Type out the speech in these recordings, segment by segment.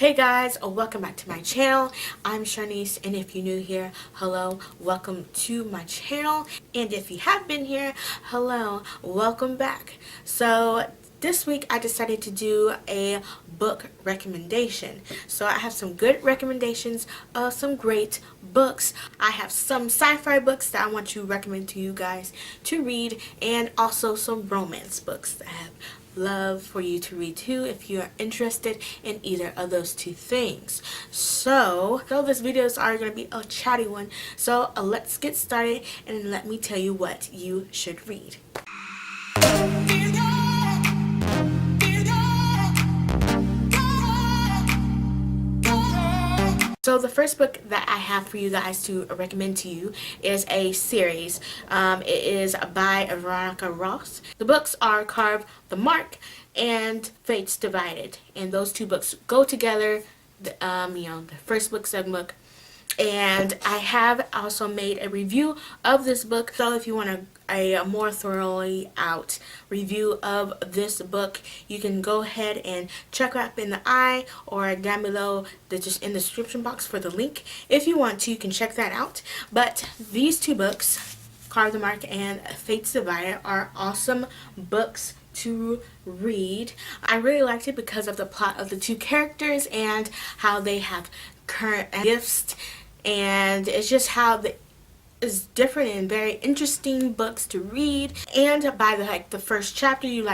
Hey guys, welcome back to my channel. I'm Shanice, and if you're new here, hello, welcome to my channel. And if you have been here, hello, welcome back. So this week I decided to do a book recommendation. So I have some good recommendations of some great books. I have some sci-fi books that I want to recommend to you guys to read, and also some romance books that I have love for you to read too if you are interested in either of those two things. So this videos are going to be a chatty one, so let's get started and let me tell you what you should read. So the first book that I have for you guys to recommend to you is a series. It is by Veronica Ross. The books are Carve the Mark and Fates Divided, and those two books go together. The first book, second book. And I have also made a review of this book, so if you want a more thoroughly out review of this book, you can go ahead and check up in the eye or down below, just in the description box for the link. If you want to, you can check that out. But these two books, Carve the Mark and Fates Divided, are awesome books to read. I really liked it because of the plot of the two characters and how they have current gifts, and it's just how it's different and very interesting books to read. And by the first chapter, you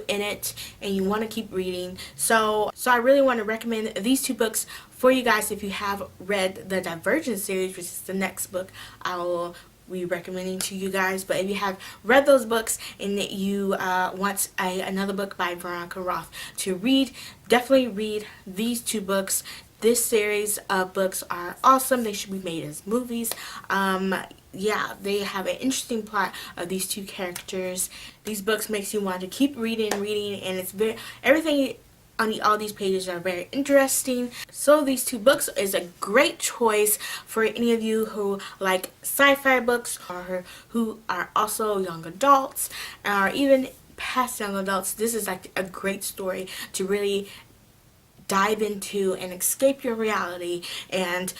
in it and you want to keep reading. So I really want to recommend these two books for you guys. If you have read the Divergent series, which is the next book I will be recommending to you guys, but if you have read those books and you want another book by Veronica Ross to read, definitely read these two books. This series of books are awesome. They should be made as movies. Yeah, they have an interesting plot of these two characters. These books makes you want to keep reading, and it's everything on all these pages are very interesting. So these two books is a great choice for any of you who like sci-fi books, or who are also young adults, or even past young adults. This is like a great story to really dive into and escape your reality and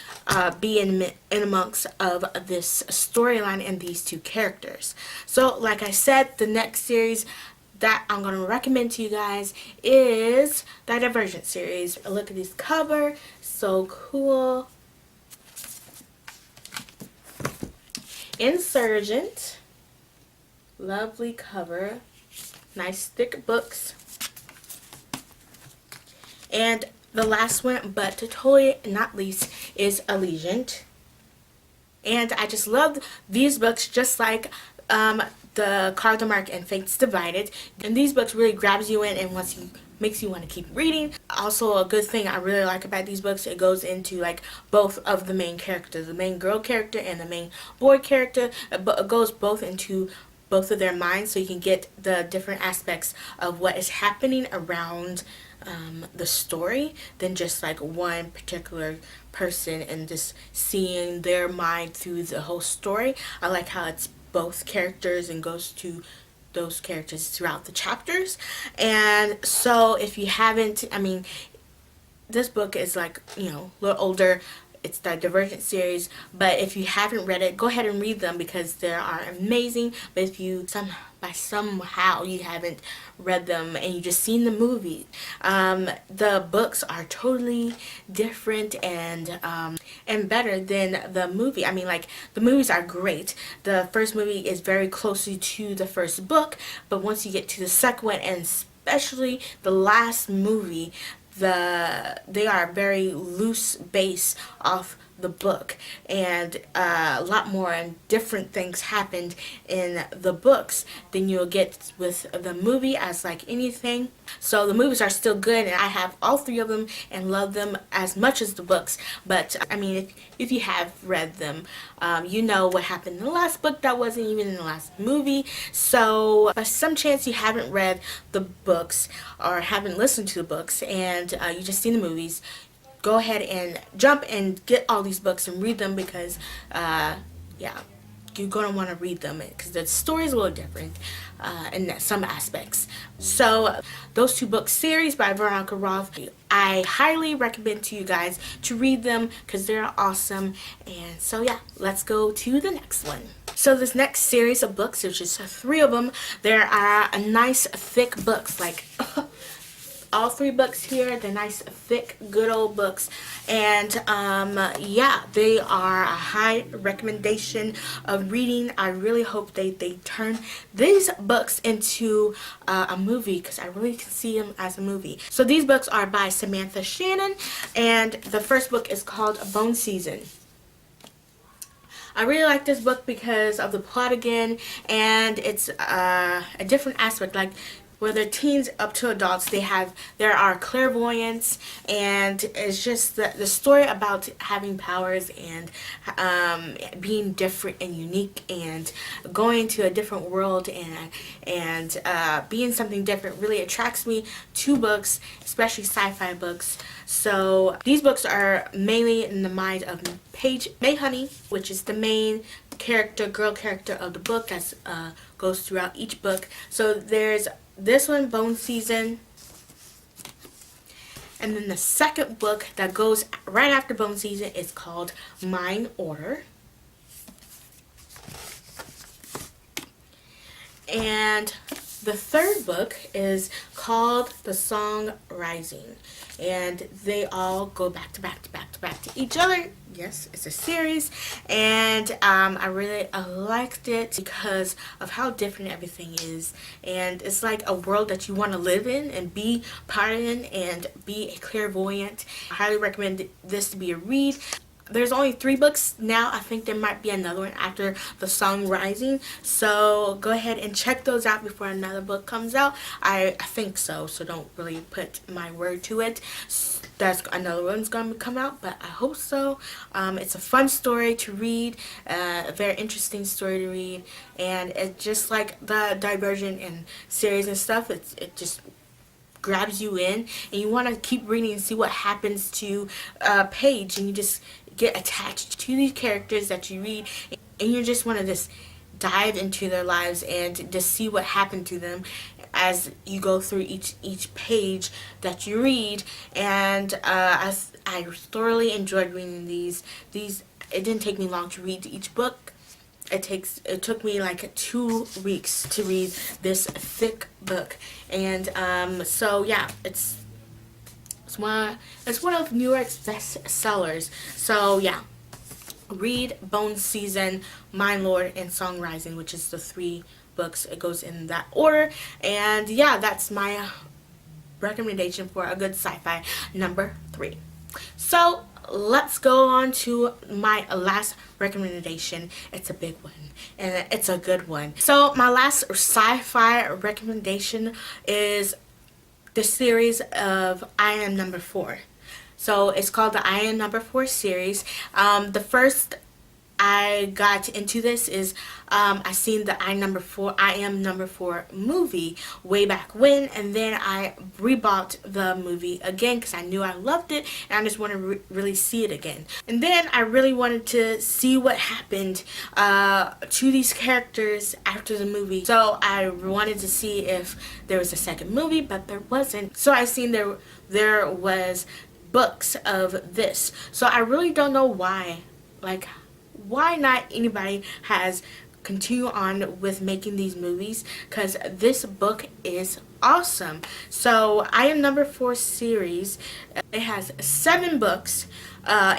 be in amongst of this storyline and these two characters. So like I said, the next series that I'm going to recommend to you guys is the Divergent series. Look at this cover, so cool. Insurgent, lovely cover, nice thick books. And the last one, but totally not least, is Allegiant. And I just love these books, just like the Carve the Mark and Fates Divided. And these books really grabs you in and makes you want to keep reading. Also, a good thing I really like about these books, it goes into like both of the main characters, the main girl character and the main boy character. But it goes both into both of their minds, so you can get the different aspects of what is happening around the story than just like one particular person and just seeing their mind through the whole story. I like how it's both characters and goes to those characters throughout the chapters. And so if you haven't, this book is like, a little older. It's the Divergent series, but if you haven't read it, go ahead and read them because they are amazing. But if you somehow you haven't read them and you just seen the movie, the books are totally different and better than the movie. The movies are great. The first movie is very closely to the first book, but once you get to the second one, and especially the last movie, they are very loose base off the book, and a lot more and different things happened in the books than you'll get with the movie, as like anything. So the movies are still good, and I have all three of them and love them as much as the books. But if you have read them, you know what happened in the last book that wasn't even in the last movie. So by some chance you haven't read the books or haven't listened to the books, and you just seen the movies, go ahead and jump and get all these books and read them because yeah, you're gonna want to read them because the story is a little different in some aspects. So those two book series by Veronica Roth, I highly recommend to you guys to read them because they're awesome. And so yeah, let's go to the next one. So this next series of books, which is 3 of them, there are a nice thick books, like all 3 books here. They're nice thick good old books, and yeah, they are a high recommendation of reading. I really hope they turn these books into a movie, because I really can see them as a movie. So these books are by Samantha Shannon, and the first book is called Bone Season. I really like this book because of the plot again, and it's a different aspect. Like, whether teens up to adults, there are clairvoyants, and it's just the story about having powers and being different and unique and going to a different world and being something different really attracts me to books, especially sci-fi books. So these books are mainly in the mind of Paige Mayhoney, which is the main girl character of the book that goes throughout each book. So there's this one, Bone Season, and then the second book that goes right after Bone Season is called Mind Order. And the third book is called The Song Rising, and they all go back to back to back to back to each other. Yes, it's a series, and I really liked it because of how different everything is, and it's like a world that you want to live in and be part in and be a clairvoyant. I highly recommend this to be a read. There's only 3 books now. I think there might be another one after The Song Rising. So go ahead and check those out before another book comes out. I think so. So don't really put my word to it. That's another one's going to come out, but I hope so. It's a fun story to read, a very interesting story to read, and it's just like the Divergent and series and stuff. It just grabs you in, and you want to keep reading and see what happens to Paige, and you just get attached to these characters that you read, and you just want to just dive into their lives and just see what happened to them as you go through each page that you read. And I thoroughly enjoyed reading these. It didn't take me long to read each book. It took me like 2 weeks to read this thick book, and so yeah, it's one of New York's best sellers. So yeah, read Bone Season, Mind Lord, and Song Rising, which is the 3 books. It goes in that order, and yeah, that's my recommendation for a good sci-fi number 3. So let's go on to my last recommendation. It's a big one, and it's a good one. So my last sci-fi recommendation is the series of I Am Number 4. So it's called the I Am Number 4 series. The first I got into this is I seen the I Am Number 4 movie way back when, and then I rebought the movie again because I knew I loved it, and I just want to really see it again. And then I really wanted to see what happened to these characters after the movie. So I wanted to see if there was a second movie, but there wasn't. So I seen there was books of this. So I really don't know why. Like, why not anybody has continue on with making these movies, because this book is awesome. So I Am Number 4 series, it has 7 books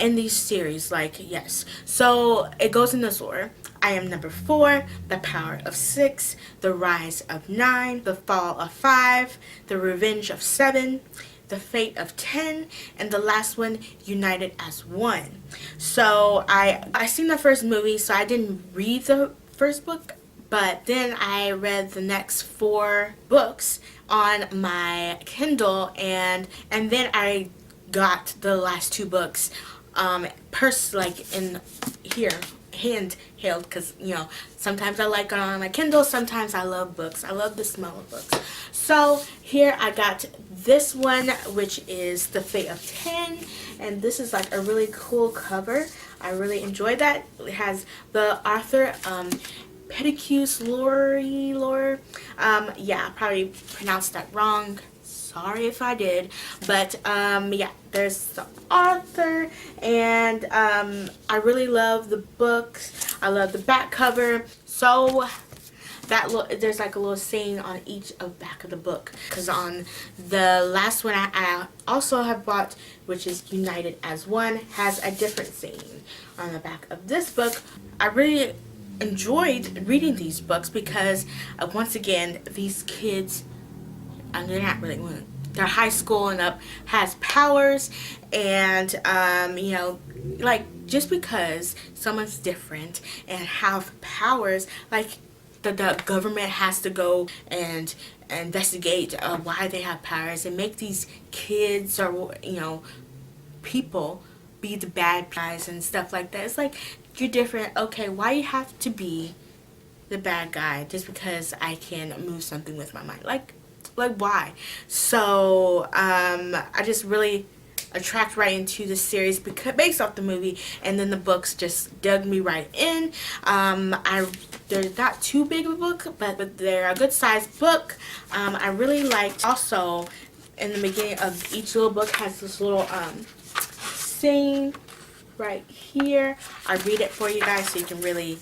in these series, like, yes. So it goes in this order: I Am Number 4, The Power of 6, The Rise of 9, The Fall of 5, The Revenge of 7, The Fate of 10, and the last one, United as One. So I seen the first movie, so I didn't read the first book, but then I read the next 4 books on my Kindle, and then I got the last 2 books like in here handheld, because you know, sometimes I like it on my Kindle, sometimes I love books. I love the smell of books. So here I got this one, which is The Fate of 10, and this is like a really cool cover. I really enjoyed that. It has the author, Pedicus Lore. Yeah, I probably pronounced that wrong. Sorry if I did. But yeah, there's the author, and I really love the books. I love the back cover. So there's like a little saying on each of back of the book, because on the last one I also have bought, which is United as One, has a different saying on the back of this book. I really enjoyed reading these books because once again, these kids, they're not really, they're high school and up, has powers, and you know, like, just because someone's different and have powers, like, the government has to go and investigate why they have powers and make these kids, or, you know, people be the bad guys and stuff like that. It's like, you're different. Okay, why you have to be the bad guy just because I can move something with my mind? Like why? So I just really attract right into the series because based off the movie, and then the books just dug me right in. They're not too big of a book, but they're a good sized book. I really liked also in the beginning of each little book has this little saying right here. I read it for you guys so you can really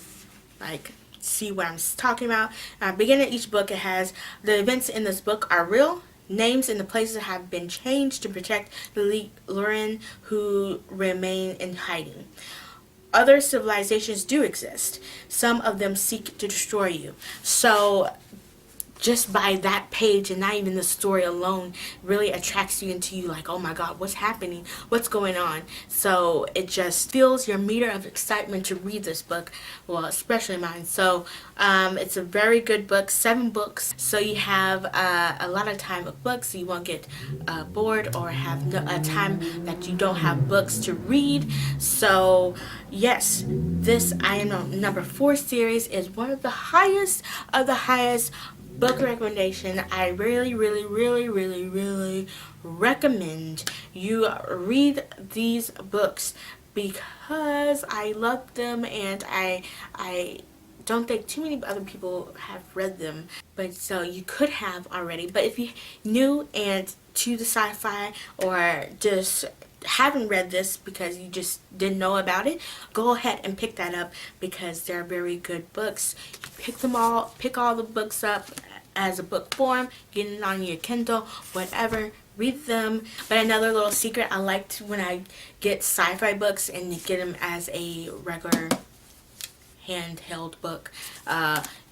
like see what I'm talking about. Beginning of each book, it has the events in this book are real. Names and the places have been changed to protect the Lurin who remain in hiding. Other civilizations do exist. Some of them seek to destroy you. So just by that page, and not even the story alone, really attracts you into you, like, oh my god, what's happening, what's going on. So it just fills your meter of excitement to read this book, well, especially mine. So it's a very good book, 7 books, so you have a lot of time of books, so you won't get bored or have a time that you don't have books to read. So yes, this I Am Number 4 series is one of the highest book recommendation. I really recommend you read these books because I love them, and I don't think too many other people have read them, but so you could have already. But if you new and to the sci-fi, or just haven't read this because you just didn't know about it, go ahead and pick that up because they're very good books. Pick all the books up as a book form, get it on your Kindle, whatever, read them. But another little secret, I like when I get sci-fi books and you get them as a regular handheld book.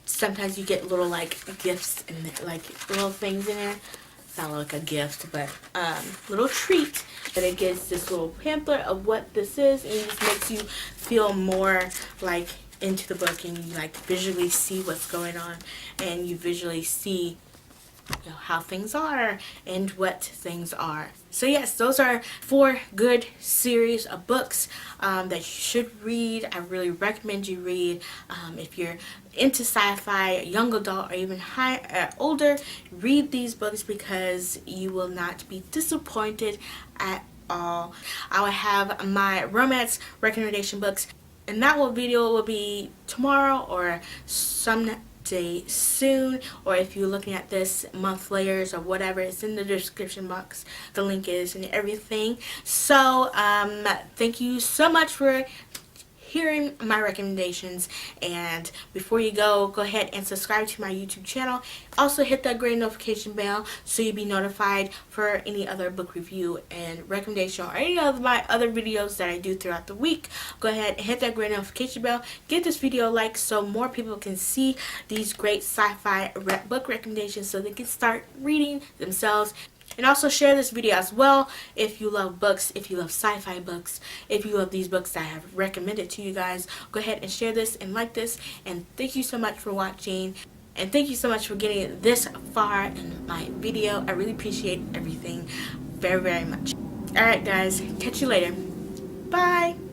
Sometimes you get little like gifts and like little things in there. It's not like a gift, but little treat. But it gives this little pamphlet of what this is, and it just makes you feel more like into the book, and you like visually see what's going on, and you visually see, you know, how things are and what things are. So yes, those are 4 good series of books that you should read. I really recommend you read. If you're into sci-fi, young adult, or even older, read these books because you will not be disappointed at all. I will have my romance recommendation books, and that video will be tomorrow or someday soon, or if you're looking at this month later or whatever, it's in the description box, the link is and everything. So thank you so much for hearing my recommendations, and before you go ahead and subscribe to my YouTube channel. Also hit that great notification bell so you'll be notified for any other book review and recommendation, or any of my other videos that I do throughout the week. Go ahead and hit that great notification bell, give this video a like so more people can see these great sci-fi book recommendations so they can start reading themselves. And also share this video as well if you love books, if you love sci-fi books, if you love these books that I have recommended to you guys. Go ahead and share this and like this. And thank you so much for watching. And thank you so much for getting this far in my video. I really appreciate everything very much. Alright guys, catch you later. Bye!